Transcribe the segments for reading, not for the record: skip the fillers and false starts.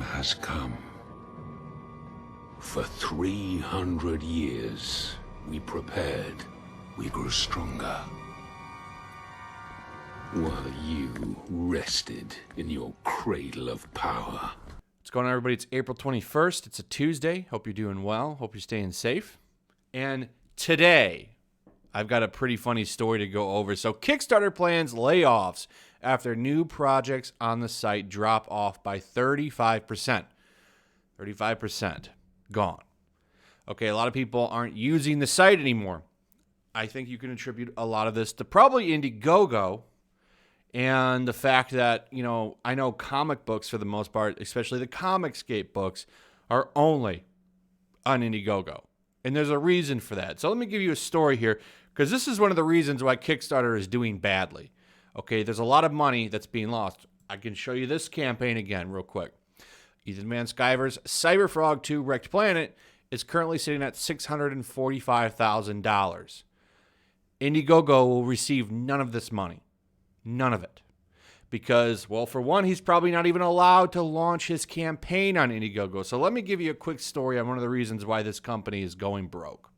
has come. For 300 years, we prepared, we grew stronger. While you rested in your cradle of power. What's going on, everybody? It's April 21st. It's a Tuesday. Hope you're doing well. Hope you're staying safe. And today, I've got a pretty funny story to go over. So Kickstarter plans layoffs after new projects on the site drop off by 35%. 35% gone. Okay, a lot of people aren't using the site anymore. I think you can attribute a lot of this to probably Indiegogo and the fact that, I know comic books for the most part, especially the Comicscape books, are only on Indiegogo. And there's a reason for that. So let me give you a story here, because this is one of the reasons why Kickstarter is doing badly. Okay, there's a lot of money that's being lost. I can show you this campaign again real quick. Ethan Van Sciver's Cyberfrog 2 Wrecked Planet is currently sitting at $645,000. Indiegogo will receive none of this money. None of it. Because, well, for one, he's probably not even allowed to launch his campaign on Indiegogo. So let me give you a quick story on one of the reasons why this company is going broke.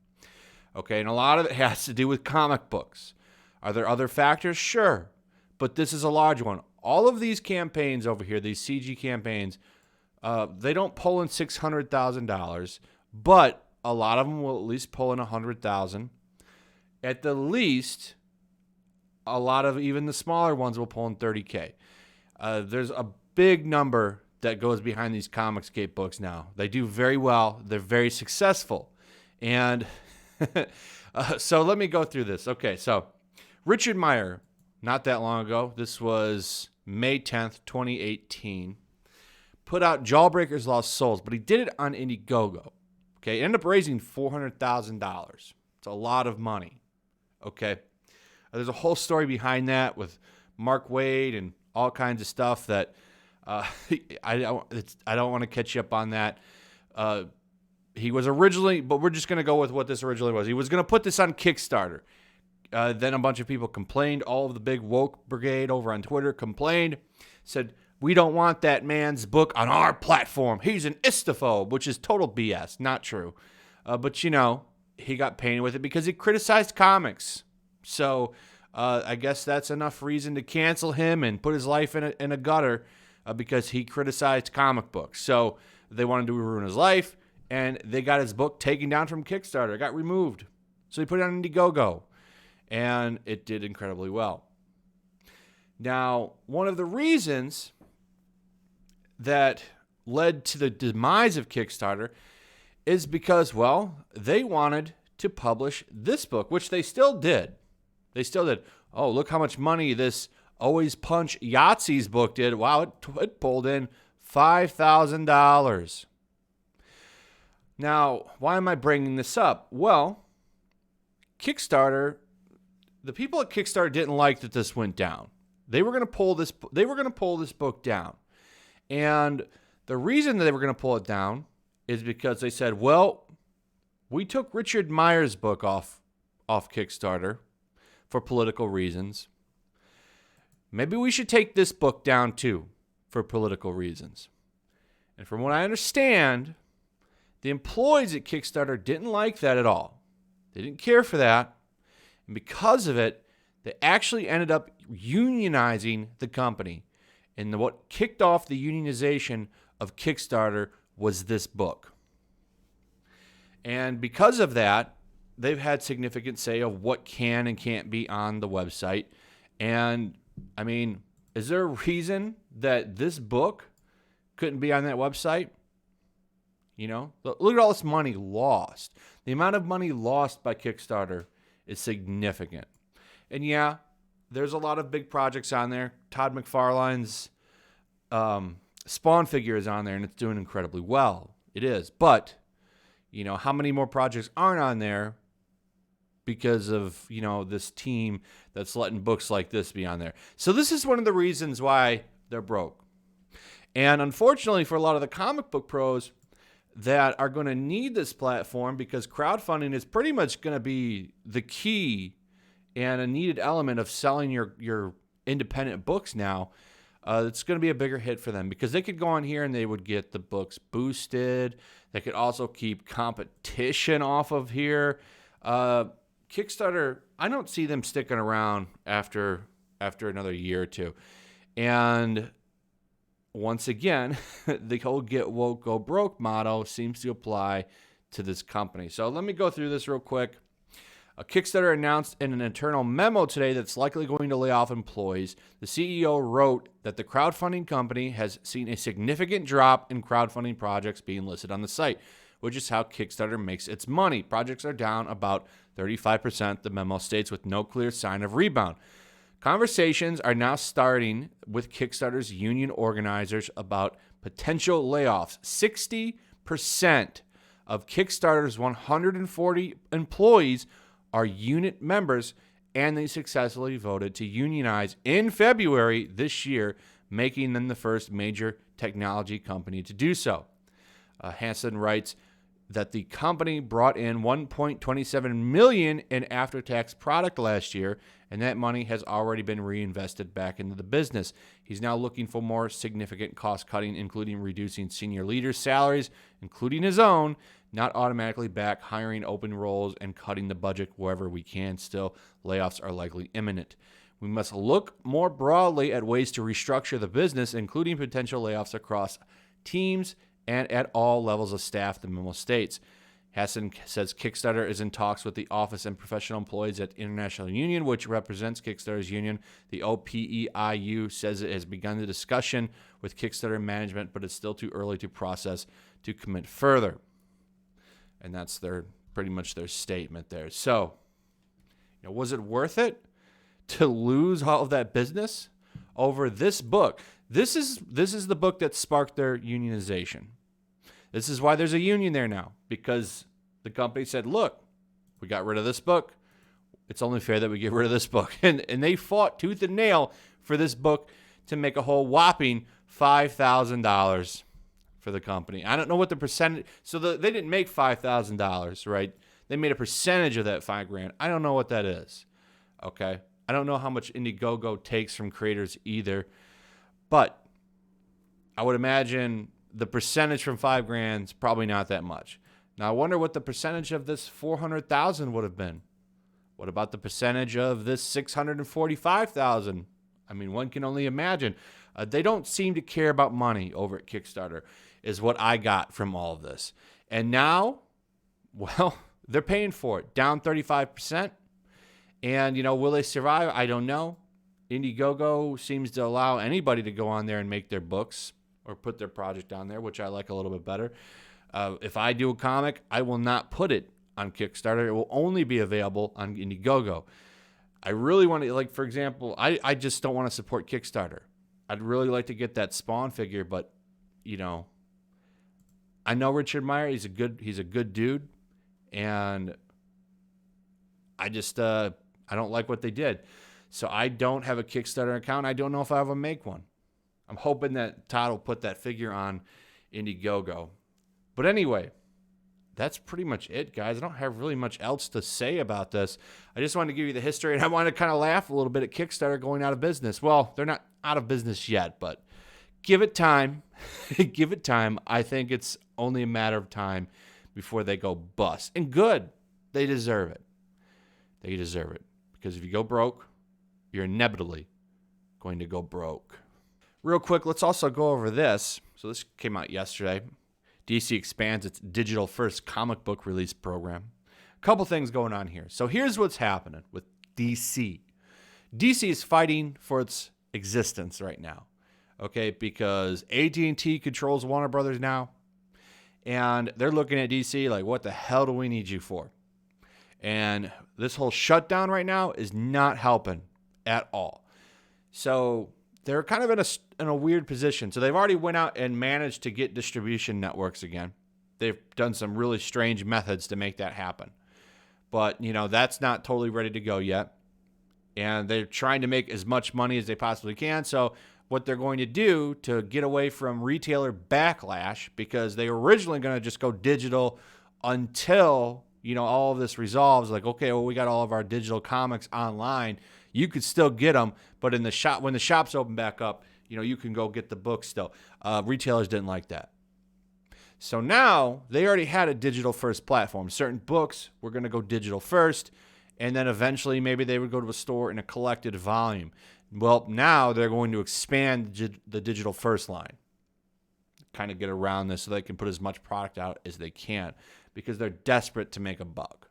Okay, and a lot of it has to do with comic books. Are there other factors? Sure. But this is a large one. All of these campaigns over here, these CG campaigns, they don't pull in $600,000, but a lot of them will at least pull in $100,000. At the least, a lot of even the smaller ones will pull in $30K. There's a big number that goes behind these Comicscape books now. They do very well. They're very successful. And so let me go through this. Okay, so Richard Meyer, not that long ago, this was May 10th, 2018, put out Jawbreakers Lost Souls, but he did it on Indiegogo. Okay, ended up raising $400,000. It's a lot of money. Okay. There's a whole story behind that with Mark Wade and all kinds of stuff that I don't want to catch you up on that. He was originally, but we're just going to go with what this originally was. He was going to put this on Kickstarter. Then a bunch of people complained. All of the big woke brigade over on Twitter complained, said, we don't want that man's book on our platform. He's an istaphobe, which is total BS. Not true. But, he got painted with it because he criticized comics. So I guess that's enough reason to cancel him and put his life in a gutter because he criticized comic books. So they wanted to ruin his life, and they got his book taken down from Kickstarter. It got removed. So he put it on Indiegogo, and it did incredibly well. Now, one of the reasons that led to the demise of Kickstarter is because, well, they wanted to publish this book, which they still did. They still did. Oh, look how much money this Always Punch Yahtzee's book did. Wow, it pulled in $5,000. Now, why am I bringing this up? Well, Kickstarter, the people at Kickstarter didn't like that this went down. They were going to pull this. They were going to pull this book down, and the reason that they were going to pull it down is because they said, well, we took Richard Meyer's book off Kickstarter for political reasons. Maybe we should take this book down too for political reasons. And from what I understand, the employees at Kickstarter didn't like that at all. They didn't care for that. And because of it, they actually ended up unionizing the company. And what kicked off the unionization of Kickstarter was this book. And because of that, they've had significant say of what can and can't be on the website. And, I mean, is there a reason that this book couldn't be on that website? Look at all this money lost. The amount of money lost by Kickstarter is significant. And, yeah, there's a lot of big projects on there. Todd McFarlane's Spawn figure is on there, and it's doing incredibly well. It is. But, how many more projects aren't on there because of, this team that's letting books like this be on there? So this is one of the reasons why they're broke. And unfortunately for a lot of the comic book pros that are going to need this platform, because crowdfunding is pretty much going to be the key and a needed element of selling your independent books now, it's going to be a bigger hit for them because they could go on here and they would get the books boosted. They could also keep competition off of here. Kickstarter, I don't see them sticking around after another year or two. And once again, the whole get woke, go broke motto seems to apply to this company. So let me go through this real quick. Kickstarter announced in an internal memo today that's likely going to lay off employees. The CEO wrote that the crowdfunding company has seen a significant drop in crowdfunding projects being listed on the site, which is how Kickstarter makes its money. Projects are down about 35%, the memo states, with no clear sign of rebound. Conversations are now starting with Kickstarter's union organizers about potential layoffs. 60% of Kickstarter's 140 employees are unit members, and they successfully voted to unionize in February this year, making them the first major technology company to do so. Hansen writes that the company brought in $1.27 million in after-tax product last year, and that money has already been reinvested back into the business. He's now looking for more significant cost-cutting, including reducing senior leaders' salaries, including his own, not automatically back hiring open roles and cutting the budget wherever we can. Still, layoffs are likely imminent. We must look more broadly at ways to restructure the business, including potential layoffs across teams and at all levels of staff, the memo states. Hassan says Kickstarter is in talks with the office and professional employees at International Union, which represents Kickstarter's union. The OPEIU says it has begun the discussion with Kickstarter management, but it's still too early to process to commit further. And that's pretty much their statement there. So, was it worth it to lose all of that business over this book? This is the book that sparked their unionization. This is why there's a union there now, because the company said, look, we got rid of this book. It's only fair that we get rid of this book. And they fought tooth and nail for this book to make a whole whopping $5,000 for the company. I don't know what the percentage, so they didn't make $5,000, right? They made a percentage of that $5,000. I don't know what that is, okay? I don't know how much Indiegogo takes from creators either, but I would imagine the percentage from $5,000 is probably not that much. Now I wonder what the percentage of this $400,000 would have been. What about the percentage of this $645,000? I mean, one can only imagine. They don't seem to care about money over at Kickstarter, is what I got from all of this. And now, well, they're paying for it, down 35%. And, will they survive? I don't know. Indiegogo seems to allow anybody to go on there and make their books or put their project on there, which I like a little bit better. If I do a comic, I will not put it on Kickstarter. It will only be available on Indiegogo. I really want to, for example, I just don't want to support Kickstarter. I'd really like to get that Spawn figure, but, I know Richard Meyer. He's a good dude, and I just I don't like what they did. So I don't have a Kickstarter account. I don't know if I ever make one. I'm hoping that Todd will put that figure on Indiegogo. But anyway, that's pretty much it, guys. I don't have really much else to say about this. I just wanted to give you the history, and I wanted to kind of laugh a little bit at Kickstarter going out of business. Well, they're not out of business yet, but give it time. Give it time. I think it's only a matter of time before they go bust. And good. They deserve it. They deserve it. Because if you go broke, you're inevitably going to go broke. Real quick, let's also go over this. So this came out yesterday. DC expands its digital-first comic book release program. A couple things going on here. So here's what's happening with DC. DC is fighting for its existence right now, okay? Because AT&T controls Warner Brothers now, and they're looking at DC like, what the hell do we need you for? And this whole shutdown right now is not helping at all. So they're kind of in a weird position. So they've already went out and managed to get distribution networks again. They've done some really strange methods to make that happen. But, that's not totally ready to go yet. And they're trying to make as much money as they possibly can. So what they're going to do to get away from retailer backlash, because they were originally going to just go digital until, all of this resolves. Like, okay, well, we got all of our digital comics online. You could still get them, but in the shop, when the shops open back up, you can go get the book still. Retailers didn't like that. So now they already had a digital first platform. Certain books were going to go digital first, and then eventually maybe they would go to a store in a collected volume. Well, now they're going to expand the digital first line, kind of get around this so they can put as much product out as they can because they're desperate to make a buck.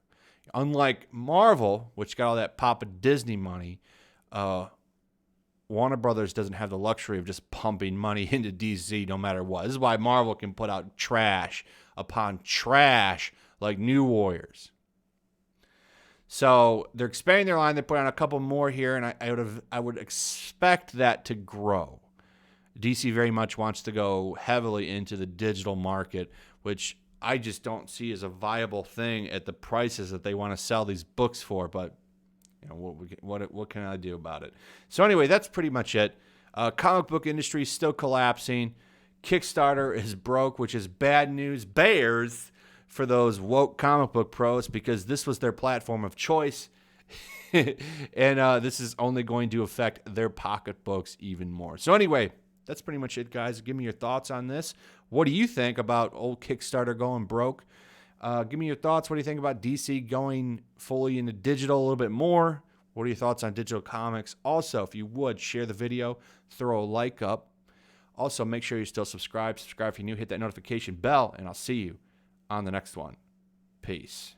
Unlike Marvel, which got all that Papa Disney money, Warner Brothers doesn't have the luxury of just pumping money into DC no matter what. This is why Marvel can put out trash upon trash like New Warriors. So they're expanding their line. They put on a couple more here, and I would expect that to grow. DC very much wants to go heavily into the digital market, which I just don't see as a viable thing at the prices that they want to sell these books for. But what can I do about it? So anyway, that's pretty much it. Comic book industry is still collapsing. Kickstarter is broke, which is bad news bears for those woke comic book pros because this was their platform of choice. And this is only going to affect their pocketbooks even more. So anyway, that's pretty much it, guys. Give me your thoughts on this. What do you think about old Kickstarter going broke? Give me your thoughts. What do you think about DC going fully into digital a little bit more? What are your thoughts on digital comics? Also, if you would, share the video, throw a like up. Also, make sure you're still subscribed. Subscribe if you're new. Hit that notification bell, and I'll see you on the next one. Peace.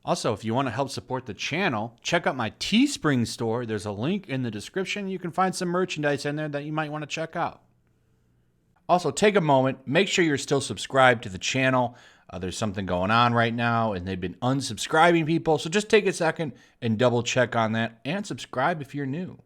Also, if you want to help support the channel, check out my Teespring store. There's a link in the description. You can find some merchandise in there that you might want to check out. Also, take a moment. Make sure you're still subscribed to the channel. There's something going on right now, and they've been unsubscribing people. So just take a second and double check on that and subscribe if you're new.